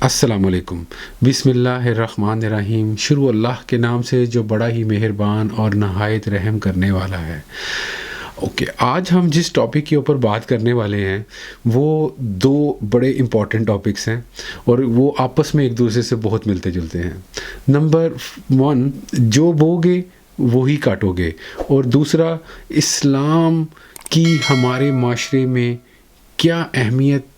السلام علیکم۔ بسم اللہ الرحمن الرحیم۔ شروع اللہ کے نام سے جو بڑا ہی مہربان اور نہایت رحم کرنے والا ہے۔ آج ہم جس ٹاپک کے اوپر بات کرنے والے ہیں وہ دو بڑے امپورٹنٹ ٹاپکس ہیں اور وہ آپس میں ایک دوسرے سے بہت ملتے جلتے ہیں۔ نمبر 1، جو بوگے وہی کاٹو گے، اور دوسرا، اسلام کی ہمارے معاشرے میں کیا اہمیت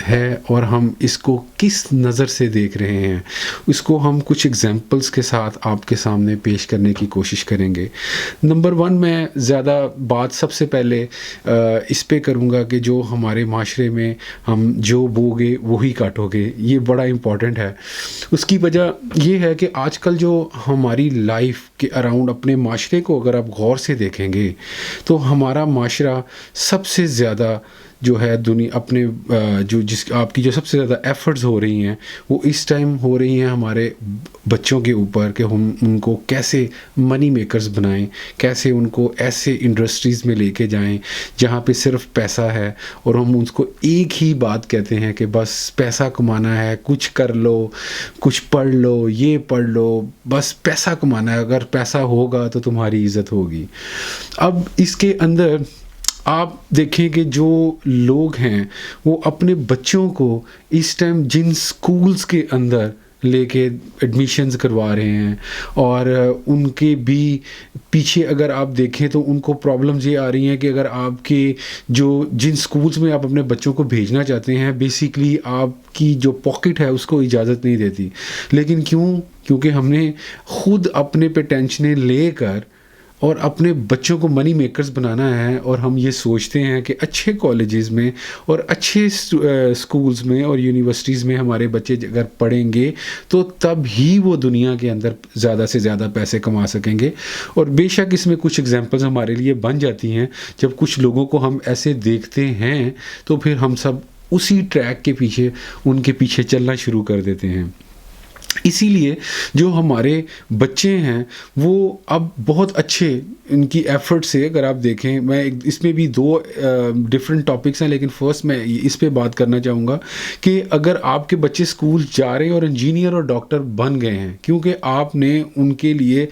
ہے اور ہم اس کو کس نظر سے دیکھ رہے ہیں، اس کو ہم کچھ ایگزامپلس کے ساتھ آپ کے سامنے پیش کرنے کی کوشش کریں گے۔ نمبر 1، میں زیادہ بات سب سے پہلے اس پہ کروں گا کہ جو ہمارے معاشرے میں ہم جو بوگے وہی کاٹو گے، یہ بڑا امپورٹنٹ ہے۔ اس کی وجہ یہ ہے کہ آج کل جو ہماری لائف کے اراؤنڈ اپنے معاشرے کو اگر آپ غور سے دیکھیں گے تو ہمارا معاشرہ سب سے زیادہ جو ہے دنیا اپنے آپ کی جو سب سے زیادہ ایفرٹس ہو رہی ہیں وہ اس ٹائم ہو رہی ہیں ہمارے بچوں کے اوپر کہ ہم ان کو کیسے منی میکرز بنائیں، کیسے ان کو ایسے انڈسٹریز میں لے کے جائیں جہاں پہ صرف پیسہ ہے، اور ہم اس کو ایک ہی بات کہتے ہیں کہ بس پیسہ کمانا ہے، کچھ کر لو، کچھ پڑھ لو، یہ پڑھ لو، بس پیسہ کمانا ہے، اگر پیسہ ہوگا تو تمہاری عزت ہوگی۔ اب اس کے اندر آپ دیکھیں کہ جو لوگ ہیں وہ اپنے بچوں کو اس ٹائم جن سکولز کے اندر لے کے ایڈمیشنز کروا رہے ہیں، اور ان کے بھی پیچھے اگر آپ دیکھیں تو ان کو پرابلمز یہ آ رہی ہیں کہ اگر آپ کے جن سکولز میں آپ اپنے بچوں کو بھیجنا چاہتے ہیں، بیسیکلی آپ کی جو پاکٹ ہے اس کو اجازت نہیں دیتی۔ لیکن کیونکہ ہم نے خود اپنے پہ ٹینشنیں لے کر اور اپنے بچوں کو منی میکرز بنانا ہے، اور ہم یہ سوچتے ہیں کہ اچھے کالجز میں اور اچھے سکولز میں اور یونیورسٹیز میں ہمارے بچے اگر پڑھیں گے تو تب ہی وہ دنیا کے اندر زیادہ سے زیادہ پیسے کما سکیں گے۔ اور بے شک اس میں کچھ ایگزامپلز ہمارے لیے بن جاتی ہیں، جب کچھ لوگوں کو ہم ایسے دیکھتے ہیں تو پھر ہم سب اسی ٹریک کے پیچھے ان کے پیچھے چلنا شروع کر دیتے ہیں۔ اسی لیے جو ہمارے بچے ہیں وہ اب بہت اچھے ان کی ایفرٹ سے، اگر آپ دیکھیں، میں اس میں بھی دو ڈفرینٹ ٹاپکس ہیں، لیکن فرسٹ میں اس پہ بات کرنا چاہوں گا کہ اگر آپ کے بچے اسکول جا رہے ہیں اور انجینئر اور ڈاکٹر بن گئے ہیں کیونکہ آپ نے ان کے لیے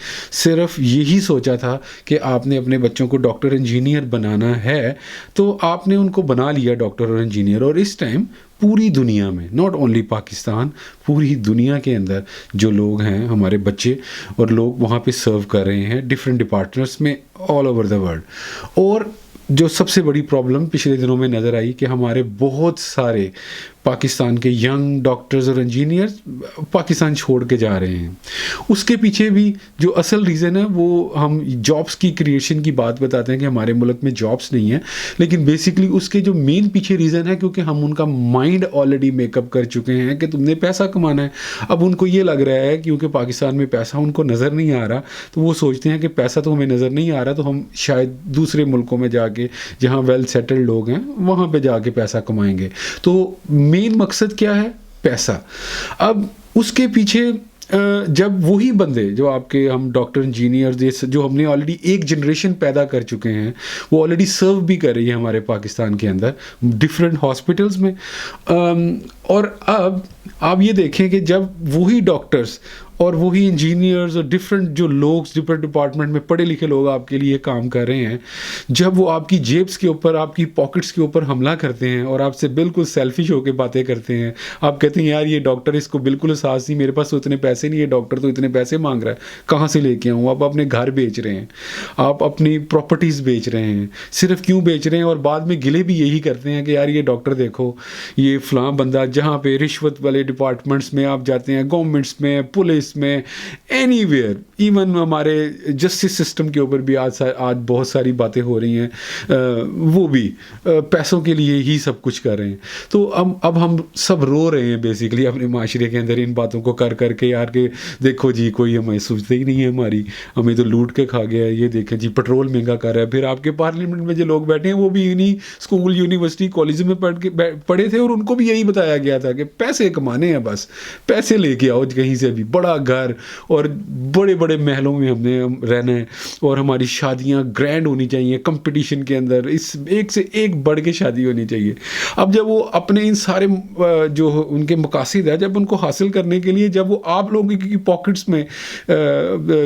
صرف یہی سوچا تھا کہ آپ نے اپنے بچوں کو ڈاکٹر انجینئر بنانا ہے، تو آپ نے ان کو بنا لیا ڈاکٹر اور انجینئر۔ اور اس ٹائم پوری دنیا میں، ناٹ اونلی پاکستان، پوری دنیا کے اندر جو لوگ ہیں ہمارے بچے اور لوگ وہاں پہ سرو کر رہے ہیں ڈفرینٹ ڈپارٹمنٹس میں آل اوور دا ورلڈ۔ اور جو سب سے بڑی پرابلم پچھلے دنوں میں نظر آئی کہ ہمارے بہت سارے پاکستان کے ینگ ڈاکٹرز اور انجینئرز پاکستان چھوڑ کے جا رہے ہیں۔ اس کے پیچھے بھی جو اصل ریزن ہے وہ ہم جابس کی کریشن کی بات بتاتے ہیں کہ ہمارے ملک میں جابس نہیں ہیں، لیکن بیسکلی اس کے جو مین پیچھے ریزن ہے کیونکہ ہم ان کا مائنڈ آلریڈی میک اپ کر چکے ہیں کہ تم نے پیسہ کمانا ہے۔ اب ان کو یہ لگ رہا ہے کیونکہ پاکستان میں پیسہ ان کو نظر نہیں آ رہا، تو وہ سوچتے ہیں کہ پیسہ تو ہمیں نظر نہیں آ رہا، تو ہم شاید دوسرے ملکوں میں جا کے جہاں ویل سیٹلڈ لوگ ہیں وہاں پہ جا کے پیسہ کمائیں گے۔ تو مین مقصد کیا ہے؟ پیسہ۔ اب اس کے پیچھے جب وہی بندے جو آپ کے ہم ڈاکٹر انجینئر جو ہم نے آلریڈی ایک جنریشن پیدا کر چکے ہیں، وہ آلریڈی سرو بھی کر رہی ہے ہمارے پاکستان کے اندر ڈفرینٹ ہاسپٹلز میں، اور اب آپ یہ دیکھیں کہ جب وہی ڈاکٹرز اور وہی انجینئرز اور ڈفرینٹ جو لوگ ڈفرینٹ ڈپارٹمنٹ میں پڑھے لکھے لوگ آپ کے لیے کام کر رہے ہیں، جب وہ آپ کی جیبس کے اوپر، آپ کی پاکٹس کے اوپر حملہ کرتے ہیں اور آپ سے بالکل سیلفش ہو کے باتیں کرتے ہیں، آپ کہتے ہیں یار یہ ڈاکٹر، اس کو بالکل احساس نہیں، میرے پاس تو اتنے پیسے نہیں ہے، ڈاکٹر تو اتنے پیسے مانگ رہا ہے، کہاں سے لے کے آؤں؟ آپ اپنے گھر بیچ رہے ہیں، آپ اپنی پراپرٹیز بیچ رہے ہیں، صرف کیوں بیچ رہے ہیں؟ اور بعد میں گلے بھی یہی کرتے ہیں کہ یار یہ ڈاکٹر دیکھو، یہ فلاں بندہ، جہاں پہ رشوت والے ڈپارٹمنٹس میں آپ جاتے ہیں، گورنمنٹس میں، پولیس میں، اینی ویئر، ایون ہمارے جسٹس سسٹم کے اوپر بھی آج بہت ساری باتیں ہو رہی ہیں، وہ بھی پیسوں کے لیے ہی سب کچھ کر رہے ہیں۔ تو اب ہم سب رو رہے ہیں بیسیکلی اپنے معاشرے کے اندر ان باتوں کو کر کے، یار کہ دیکھو جی کوئی ہمیں سوچتے ہی نہیں ہے، ہمیں تو لوٹ کے کھا گیا ہے، یہ دیکھیں جی پیٹرول مہنگا کر رہا ہے۔ پھر آپ کے پارلیمنٹ میں جو لوگ بیٹھے ہیں وہ بھی انہیں اسکول، یونیورسٹی، کالج میں پڑھے تھے، اور ان کو بھی یہی بتایا گیا تھا کہ پیسے کمانے ہیں، بس پیسے لے کے آؤ کہیں سے بھی، بڑا گھر اور بڑے بڑے محلوں میں ہم نے رہنا ہے اور ہماری شادیاں گرینڈ ہونی چاہیے کمپٹیشن کے اندر، اس ایک سے ایک بڑھ کے شادی ہونی چاہیے. اب جب وہ اپنے ان سارے جو ان کے مقاصد ہے جب ان کو حاصل کرنے کے لیے جب وہ آپ لوگوں کی پاکٹس میں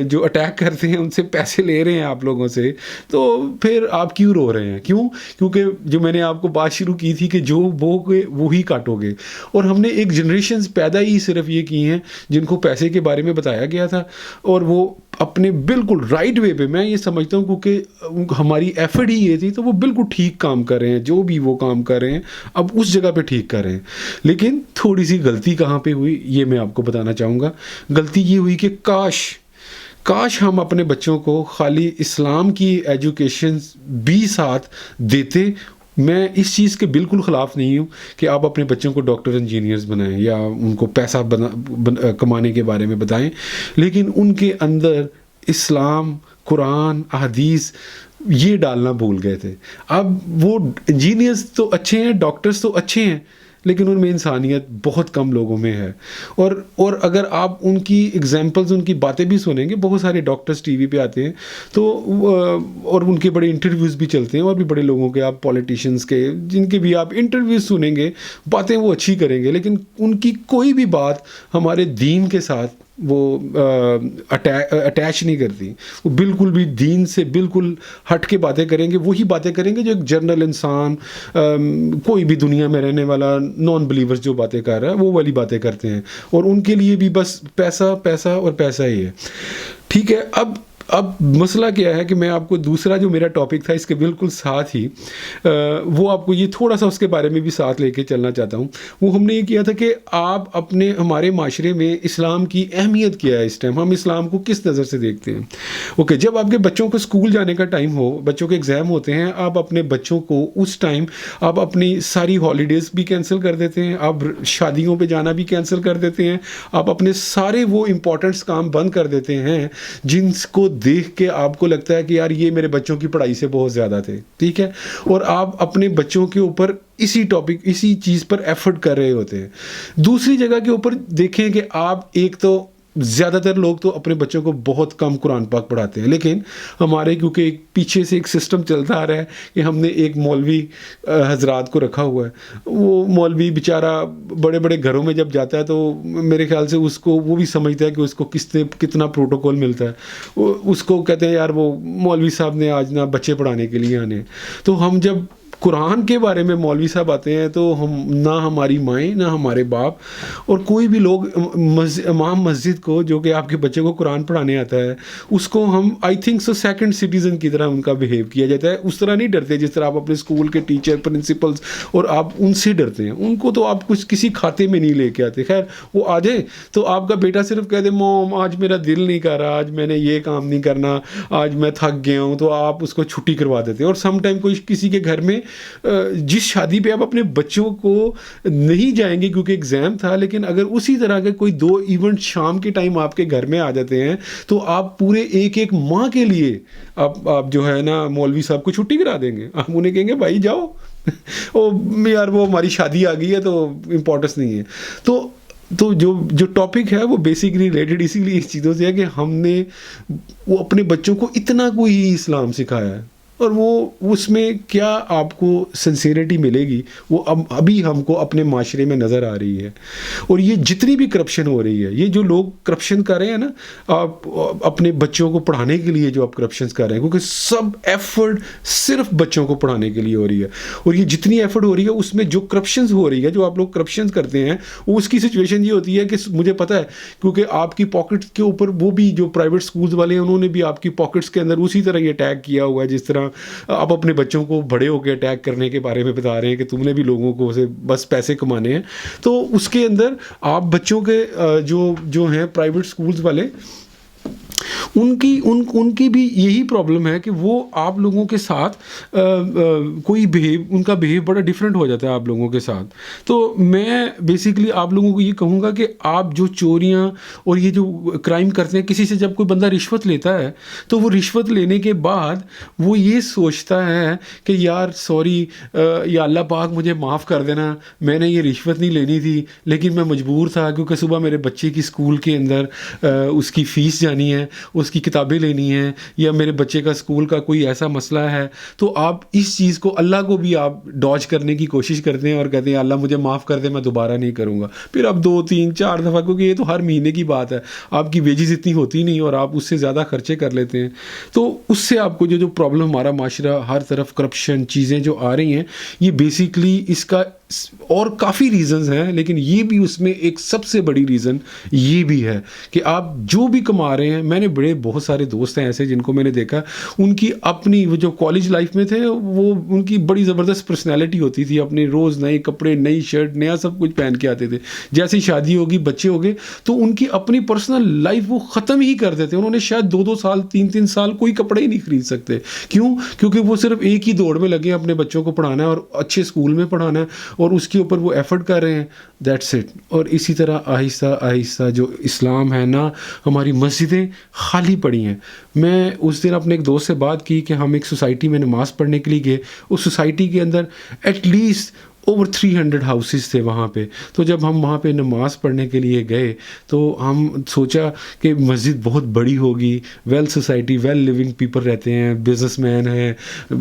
جو اٹیک کرتے ہیں ان سے پیسے لے رہے ہیں آپ لوگوں سے، تو پھر آپ کیوں رو رہے ہیں؟ کیونکہ جو میں نے آپ کو بات شروع کی تھی کہ جو بو گے وہی کاٹو گے. اور ہم نے ایک جنریشنز پیدا ہی صرف یہ کی ہیں جن کو پیسے کے بارے میں بتایا گیا تھا اور وہ اپنے بالکل رائٹ وے پہ، میں یہ سمجھتا ہوں کیونکہ ہماری ایفرٹ ہی یہ تھی تو وہ بالکل ٹھیک کام کر رہے ہیں، جو بھی وہ کام کر رہے ہیں اب اس جگہ پہ ٹھیک کر رہے ہیں. لیکن تھوڑی سی غلطی کہاں پہ ہوئی یہ میں آپ کو بتانا چاہوں گا. غلطی یہ ہوئی کہ کاش ہم اپنے بچوں کو خالی اسلام کی ایجوکیشن بھی ساتھ دیتے. میں اس چیز کے بالکل خلاف نہیں ہوں کہ آپ اپنے بچوں کو ڈاکٹر انجینئرز بنائیں یا ان کو پیسہ کمانے کے بارے میں بتائیں، لیکن ان کے اندر اسلام، قرآن، احادیث یہ ڈالنا بھول گئے تھے. اب وہ انجینئرز تو اچھے ہیں، ڈاکٹرز تو اچھے ہیں، لیکن ان میں انسانیت بہت کم لوگوں میں ہے. اور اگر آپ ان کی ایگزامپلز، ان کی باتیں بھی سنیں گے، بہت سارے ڈاکٹرز ٹی وی پہ آتے ہیں تو اور ان کے بڑے انٹرویوز بھی چلتے ہیں اور بھی بڑے لوگوں کے، آپ پولیٹیشینز کے جن کے بھی آپ انٹرویوز سنیں گے، باتیں وہ اچھی کریں گے، لیکن ان کی کوئی بھی بات ہمارے دین کے ساتھ وہ اٹیچ نہیں کرتی. وہ بالکل بھی دین سے بالکل ہٹ کے باتیں کریں گے، وہی باتیں کریں گے جو ایک جنرل انسان، کوئی بھی دنیا میں رہنے والا نان بلیورز جو باتیں کر رہا ہے وہ والی باتیں کرتے ہیں. اور ان کے لیے بھی بس پیسہ پیسہ اور پیسہ ہی ہے. ٹھیک ہے، اب مسئلہ کیا ہے کہ میں آپ کو دوسرا جو میرا ٹاپک تھا اس کے بالکل ساتھ ہی وہ آپ کو یہ تھوڑا سا اس کے بارے میں بھی ساتھ لے کے چلنا چاہتا ہوں. وہ ہم نے یہ کیا تھا کہ آپ ہمارے معاشرے میں اسلام کی اہمیت کیا ہے اس ٹائم، ہم اسلام کو کس نظر سے دیکھتے ہیں. اوکے، جب آپ کے بچوں کو اسکول جانے کا ٹائم ہو، بچوں کے ایگزام ہوتے ہیں، آپ اپنے بچوں کو اس ٹائم آپ اپنی ساری ہالیڈیز بھی کینسل کر دیتے ہیں، آپ شادیوں پہ جانا بھی کینسل کر دیتے ہیں، آپ اپنے سارے وہ امپورٹنٹس کام بند کر دیتے ہیں جن کو دیکھ کے آپ کو لگتا ہے کہ یار یہ میرے بچوں کی پڑھائی سے بہت زیادہ تھے. ٹھیک ہے، اور آپ اپنے بچوں کے اوپر اسی چیز پر ایفرٹ کر رہے ہوتے ہیں. دوسری جگہ کے اوپر دیکھیں کہ آپ ایک تو زیادہ تر لوگ تو اپنے بچوں کو بہت کم قرآن پاک پڑھاتے ہیں، لیکن ہمارے کیونکہ ایک پیچھے سے ایک سسٹم چلتا آ رہا ہے کہ ہم نے ایک مولوی حضرات کو رکھا ہوا ہے. وہ مولوی بیچارہ بڑے بڑے گھروں میں جب جاتا ہے تو میرے خیال سے اس کو وہ بھی سمجھتا ہے کہ اس کو کتنا پروٹوکول ملتا ہے. اس کو کہتے ہیں یار وہ مولوی صاحب نے آج نہ بچے پڑھانے کے لیے آنے. تو ہم جب قرآن کے بارے میں مولوی صاحب آتے ہیں تو نہ ہماری مائیں نہ ہمارے باپ اور کوئی بھی لوگ امام مسجد کو جو کہ آپ کے بچے کو قرآن پڑھانے آتا ہے اس کو ہم I think so second citizen کی طرح ان کا بہیو کیا جاتا ہے. اس طرح نہیں ڈرتے جس طرح آپ اپنے اسکول کے ٹیچر، پرنسپلز اور آپ ان سے ڈرتے ہیں. ان کو تو آپ کچھ کسی کھاتے میں نہیں لے کے آتے. خیر وہ آ جائے تو آپ کا بیٹا صرف کہہ دے موم آج میرا دل نہیں کر رہا، آج میں نے یہ کام نہیں کرنا، آج میں تھک گیا ہوں، تو آپ اس کو چھٹی کروا دیتے ہیں. اور سم ٹائم کوئی کسی کے گھر میں جس شادی پہ آپ اپنے بچوں کو نہیں جائیں گے کیونکہ ایگزام تھا، لیکن اگر اسی طرح کے کوئی 2 ایونٹ شام کے ٹائم آپ کے گھر میں آ جاتے ہیں تو آپ پورے ایک ماہ کے لیے آپ جو ہے نا مولوی صاحب کو چھٹی کرا دیں گے. آپ انہیں کہیں گے بھائی جاؤ یار وہ ہماری شادی آ گئی ہے تو امپورٹنس نہیں ہے. تو جو ٹاپک ہے وہ بیسکلی ریلیٹڈ اسی لیے اس چیزوں سے ہے کہ ہم نے وہ اپنے بچوں کو اتنا کوئی اسلام سکھایا ہے اور وہ اس میں کیا آپ کو سنسیریٹی ملے گی وہ ابھی ہم کو اپنے معاشرے میں نظر آ رہی ہے. اور یہ جتنی بھی کرپشن ہو رہی ہے، یہ جو لوگ کرپشن کر رہے ہیں نا آپ اپنے بچوں کو پڑھانے کے لیے جو آپ کرپشن کر رہے ہیں، کیونکہ سب ایفرٹ صرف بچوں کو پڑھانے کے لیے ہو رہی ہے. اور یہ جتنی ایفرٹ ہو رہی ہے اس میں جو کرپشنز ہو رہی ہے، جو آپ لوگ کرپشنز کرتے ہیں، وہ اس کی سچویشن یہ ہوتی ہے کہ مجھے پتہ ہے کیونکہ آپ کی پاکٹس کے اوپر وہ بھی جو پرائیویٹ سکولز والے ہیں انہوں نے بھی آپ کی پاکٹس کے اندر اسی طرح یہ اٹیک کیا ہوا ہے جس طرح آپ اپنے بچوں کو بڑے ہو کے اٹیک کرنے کے بارے میں بتا رہے ہیں کہ تم نے بھی لوگوں کو بس پیسے کمانے ہیں. تو اس کے اندر آپ بچوں کے جو ہیں پرائیویٹ سکولز والے ان کی بھی یہی پرابلم ہے کہ وہ آپ لوگوں کے ساتھ کوئی ان کا بیہیو بڑا ڈفرینٹ ہو جاتا ہے آپ لوگوں کے ساتھ. تو میں بیسیکلی آپ لوگوں کو یہ کہوں گا کہ آپ جو چوریاں اور یہ جو کرائم کرتے ہیں, کسی سے جب کوئی بندہ رشوت لیتا ہے تو وہ رشوت لینے کے بعد وہ یہ سوچتا ہے کہ یار سوری, یا اللہ پاک مجھے معاف کر دینا, میں نے یہ رشوت نہیں لینی تھی لیکن میں مجبور تھا کیونکہ صبح میرے بچے کی اسکول کے اندر اس کی فیس جانی ہے, اس کی کتابیں لینی ہیں, یا میرے بچے کا اسکول کا کوئی ایسا مسئلہ ہے. تو آپ اس چیز کو, اللہ کو بھی آپ ڈاج کرنے کی کوشش کرتے ہیں اور کہتے ہیں اللہ مجھے معاف کر دے, میں دوبارہ نہیں کروں گا. پھر آپ 2 3 4 دفعہ, کیونکہ یہ تو ہر مہینے کی بات ہے, آپ کی ویجز اتنی ہوتی نہیں اور آپ اس سے زیادہ خرچے کر لیتے ہیں. تو اس سے آپ کو جو پرابلم ہمارا معاشرہ, ہر طرف کرپشن چیزیں جو آ رہی ہیں, یہ بیسیکلی اس کا اور کافی ریزنز ہیں, لیکن یہ بھی اس میں ایک سب سے بڑی ریزن یہ بھی ہے کہ آپ جو بھی کما رہے ہیں. میں نے بہت سارے دوست ہیں ایسے جن کو میں نے دیکھا, ان کی اپنی وہ جو کالج لائف میں تھے, وہ ان کی بڑی زبردست پرسنالٹی ہوتی تھی, اپنے روز نئے کپڑے, نئی شرٹ, نیا سب کچھ پہن کے آتے تھے. جیسے شادی ہوگی, بچے ہو گئے, تو ان کی اپنی پرسنل لائف وہ ختم ہی کر دیتے. انہوں نے شاید 2 سال 3 سال کوئی کپڑے ہی نہیں خرید سکتے. کیوں؟ کیونکہ وہ صرف ایک ہی دوڑ میں لگے ہیں, اپنے بچوں کو پڑھانا ہے اور اچھے اسکول میں پڑھانا ہے, اور اس کے اوپر وہ ایفرٹ کر رہے ہیں. That's it. اور اسی طرح آہستہ آہستہ جو اسلام ہے نا, ہماری مسجدیں خالی پڑی ہیں. میں اس دن اپنے ایک دوست سے بات کی کہ ہم ایک سوسائٹی میں نماز پڑھنے کے لیے گئے. اس سوسائٹی کے اندر ایٹ لیسٹ اوور 300 ہاؤسز تھے وہاں پہ. تو جب ہم وہاں پہ نماز پڑھنے کے لیے گئے تو ہم سوچا کہ مسجد بہت بڑی ہوگی, well society, well living people رہتے ہیں, بزنس مین ہیں,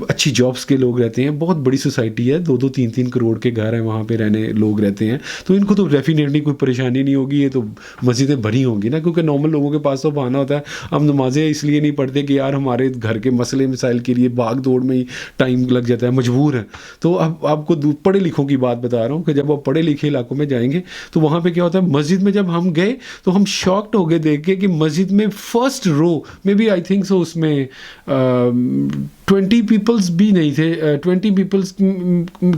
اچھی جابس کے لوگ رہتے ہیں, بہت بڑی سوسائٹی ہے, 2 3 کروڑ کے گھر ہیں وہاں پہ رہنے لوگ رہتے ہیں. تو ان کو تو ڈیفینیٹلی کوئی پریشانی نہیں ہوگی, یہ تو مسجدیں بھری ہوں گی نا, کیونکہ نارمل لوگوں کے پاس تو بہانہ ہوتا ہے ہم نمازیں اس لیے نہیں پڑھتے کہ یار ہمارے گھر کے مسئلے مسائل کے لیے بھاگ دوڑ میں ہی ٹائم لگ جاتا ہے, مجبور ہیں. تو اب آپ کو پڑھے لکھوں کی بات بتا رہا ہوں کہ جب آپ پڑھے لکھے علاقوں میں جائیں گے تو وہاں پہ کیا ہوتا ہے, مسجد میں جب ہم گئے تو ہم شاکڈ ہو گئے دیکھ کے کہ مسجد میں فرسٹ رو میں بھی آئی تھنک سو اس میں 20 پیپلز بھی نہیں تھے, 20 پیپلز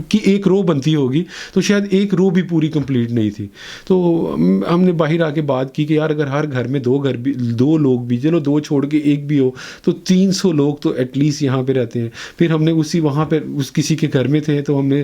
کی ایک رو بنتی ہوگی, تو شاید ایک رو بھی پوری کمپلیٹ نہیں تھی. تو ہم نے باہر آ کے بات کی کہ یار اگر ہر گھر میں 2 لوگ بھی, چلو 2 چھوڑ کے ایک بھی ہو, تو 300 لوگ تو ایٹ لیسٹ یہاں پہ رہتے ہیں. پھر ہم نے وہاں پہ کسی کے گھر میں تھے تو ہم نے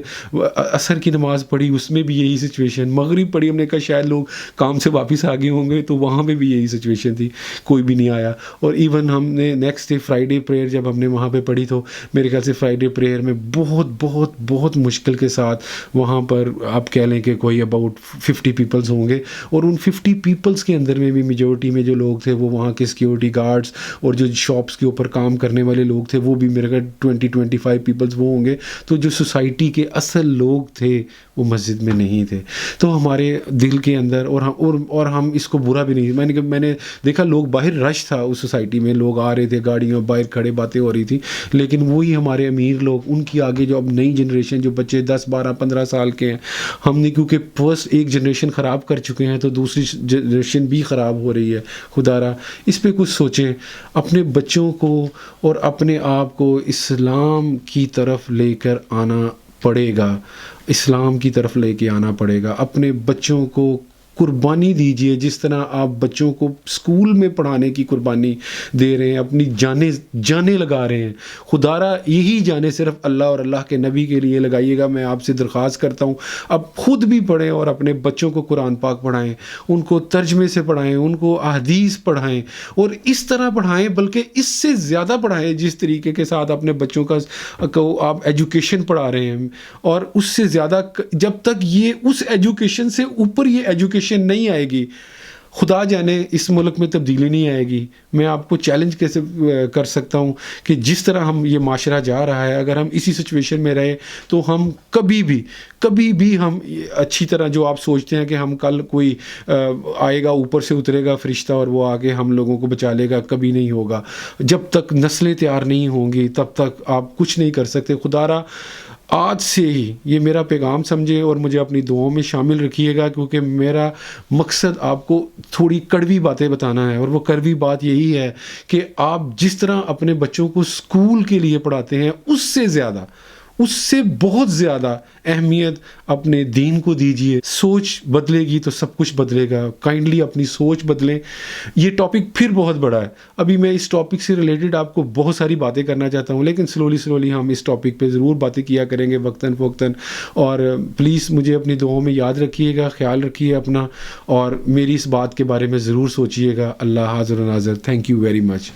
عصر کی نماز پڑھی, اس میں بھی یہی سچویشن. مغرب پڑھی, ہم نے کہا شاید لوگ کام سے واپس آ گئے ہوں گے, تو وہاں پہ بھی یہی سچویشن تھی, کوئی بھی نہیں آیا. اور ایون ہم نے نیکسٹ ڈے فرائیڈے پریئر جب ہم نے وہاں پہ پڑھی تو میرے خیال سے فرائیڈے پریئر میں بہت بہت بہت مشکل کے ساتھ وہاں پر آپ کہہ لیں کہ کوئی اباؤٹ 50 پیپلز ہوں گے. اور ان 50 پیپلز کے اندر میں بھی میجورٹی میں جو لوگ تھے وہ وہاں کے سیکیورٹی گارڈز اور جو شاپس کے اوپر کام کرنے والے لوگ تھے وہ بھی میرے خیال 20-25 پیپلز وہ ہوں گے. تو جو سوسائٹی کے اصل لوگ تھے وہ مسجد میں نہیں تھے. تو ہمارے دل کے اندر اور ہم اس کو برا بھی نہیں, میں نے دیکھا لوگ باہر رش تھا اس سوسائٹی میں, لوگ آ رہے تھے گاڑیوں باہر کھڑے, باتیں ہو رہی تھی. لیکن وہی ہمارے امیر لوگ, ان کی آگے جو اب نئی جنریشن جو بچے 10-12-15 سال کے ہیں, ہم نے کیونکہ فرسٹ ایک جنریشن خراب کر چکے ہیں تو دوسری جنریشن بھی خراب ہو رہی ہے. خدا را اس پہ کچھ سوچیں, اپنے بچوں کو اور اپنے آپ کو اسلام کی طرف لے کر آنا پڑے گا, اسلام کی طرف لے کے آنا پڑے گا. اپنے بچوں کو قربانی دیجیے, جس طرح آپ بچوں کو اسکول میں پڑھانے کی قربانی دے رہے ہیں, اپنی جانیں لگا رہے ہیں. خدا را یہی جانیں صرف اللہ اور اللہ کے نبی کے لیے لگائیے گا. میں آپ سے درخواست کرتا ہوں اب خود بھی پڑھیں اور اپنے بچوں کو قرآن پاک پڑھائیں, ان کو ترجمے سے پڑھائیں, ان کو احادیث پڑھائیں, اور اس طرح پڑھائیں بلکہ اس سے زیادہ پڑھائیں جس طریقے کے ساتھ اپنے بچوں کا آپ ایجوکیشن پڑھا رہے ہیں. اور اس سے زیادہ جب تک یہ اس ایجوکیشن سے اوپر یہ ایجوکیشن نہیں آئے گی, خدا جانے اس ملک میں تبدیلی نہیں آئے گی. میں آپ کو چیلنج کیسے کر سکتا ہوں کہ جس طرح ہم یہ معاشرہ جا رہا ہے, اگر ہم اسی سچویشن میں رہے تو ہم کبھی بھی ہم اچھی طرح جو آپ سوچتے ہیں کہ ہم کل کوئی آئے گا اوپر سے اترے گا فرشتہ اور وہ آگے ہم لوگوں کو بچا لے گا, کبھی نہیں ہوگا. جب تک نسلیں تیار نہیں ہوں گی تب تک آپ کچھ نہیں کر سکتے. خدا را آج سے ہی یہ میرا پیغام سمجھے اور مجھے اپنی دعاؤں میں شامل رکھیے گا, کیونکہ میرا مقصد آپ کو تھوڑی کڑوی باتیں بتانا ہے. اور وہ کڑوی بات یہی ہے کہ آپ جس طرح اپنے بچوں کو اسکول کے لیے پڑھاتے ہیں اس سے بہت زیادہ اہمیت اپنے دین کو دیجیے. سوچ بدلے گی تو سب کچھ بدلے گا. کائنڈلی اپنی سوچ بدلیں. یہ ٹاپک پھر بہت بڑا ہے. ابھی میں اس ٹاپک سے ریلیٹڈ آپ کو بہت ساری باتیں کرنا چاہتا ہوں, لیکن سلولی ہم اس ٹاپک پہ ضرور باتیں کیا کریں گے وقتاً فوقتاً. اور پلیز مجھے اپنی دعاؤں میں یاد رکھیے گا, خیال رکھیے اپنا, اور میری اس بات کے بارے میں ضرور سوچیے گا. اللہ حاضر و ناظر. Thank you very much.